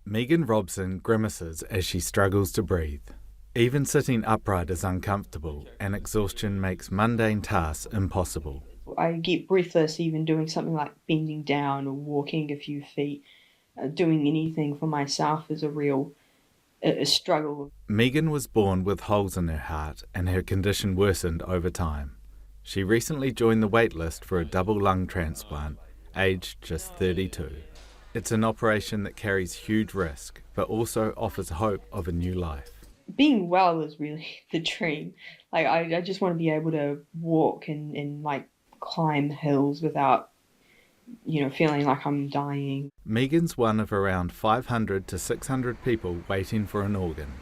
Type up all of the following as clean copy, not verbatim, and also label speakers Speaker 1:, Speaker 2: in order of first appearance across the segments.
Speaker 1: Megan Robson grimaces as she struggles to breathe. Even sitting upright is uncomfortable, and exhaustion makes mundane tasks impossible.
Speaker 2: I get breathless even doing something like bending down or walking a few feet. Doing anything for myself is a real a struggle.
Speaker 1: Megan was born with holes in her heart, and her condition worsened over time. She recently joined the waitlist for a double lung transplant, aged just 32. It's an operation that carries huge risk, but also offers hope of a new life.
Speaker 2: Being well is really the dream. Like I just want to be able to walk and like climb hills without, feeling like I'm dying.
Speaker 1: Megan's one of around 500 to 600 people waiting for an organ.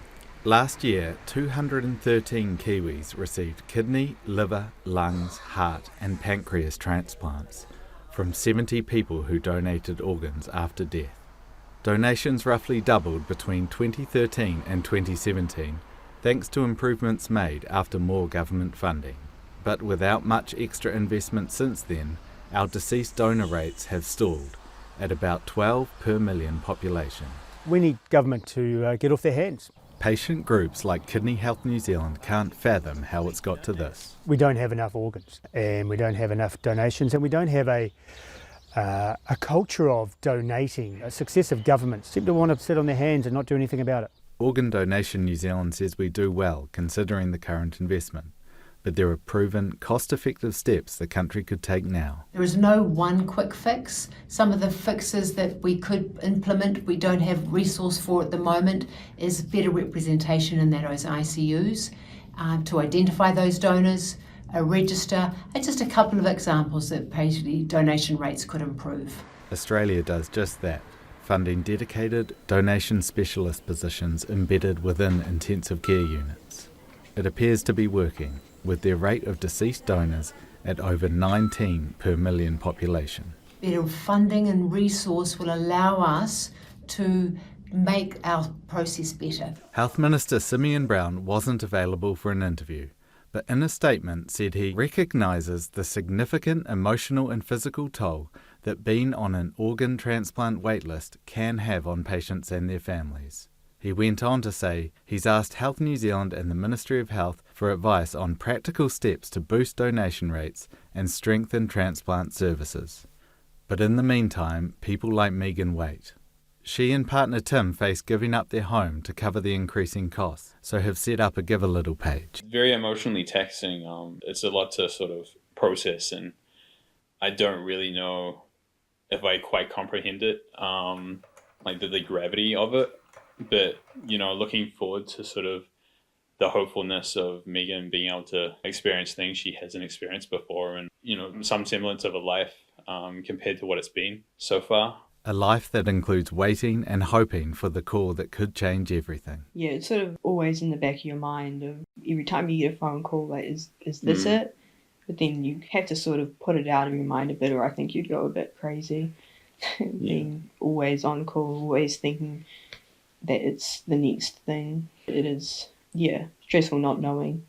Speaker 1: Last year, 213 Kiwis received kidney, liver, lungs, heart and pancreas transplants from 70 people who donated organs after death. Donations roughly doubled between 2013 and 2017, thanks to improvements made after more government funding. But without much extra investment since then, our deceased donor rates have stalled at about 12 per million population.
Speaker 3: We need government to get off their hands.
Speaker 1: Patient groups like Kidney Health New Zealand can't fathom how it's got to this.
Speaker 3: We don't have enough organs, and we don't have enough donations, and we don't have a culture of donating. Successive governments seem to want to sit on their hands and not do anything about it.
Speaker 1: Organ Donation New Zealand says we do well considering the current investment, but there are proven cost-effective steps the country could take now.
Speaker 4: There is no one quick fix. Some of the fixes that we could implement, we don't have resource for at the moment, is better representation in those ICUs, to identify those donors, a register, and just a couple of examples that basically donation rates could improve.
Speaker 1: Australia does just that, funding dedicated donation specialist positions embedded within intensive care units. It appears to be working, with their rate of deceased donors at over 19 per million population.
Speaker 4: Better funding and resource will allow us to make our process better.
Speaker 1: Health Minister Simeon Brown wasn't available for an interview, but in a statement said he recognises the significant emotional and physical toll that being on an organ transplant waitlist can have on patients and their families. He went on to say he's asked Health New Zealand and the Ministry of Health for advice on practical steps to boost donation rates and strengthen transplant services. But in the meantime, people like Megan wait. She and partner Tim face giving up their home to cover the increasing costs, so have set up a Give a Little page.
Speaker 5: Very emotionally taxing. It's a lot to sort of process, and I don't really know if I quite comprehend it, like the gravity of it. But, looking forward to sort of the hopefulness of Megan being able to experience things she hasn't experienced before and, some semblance of a life compared to what it's been so far.
Speaker 1: A life that includes waiting and hoping for the call that could change everything.
Speaker 2: Yeah, it's sort of always in the back of your mind of every time you get a phone call, like, is this it? But then you have to sort of put it out of your mind a bit, or I think you'd go a bit crazy. Being always on call, always thinking that it's the next thing. It is, stressful not knowing.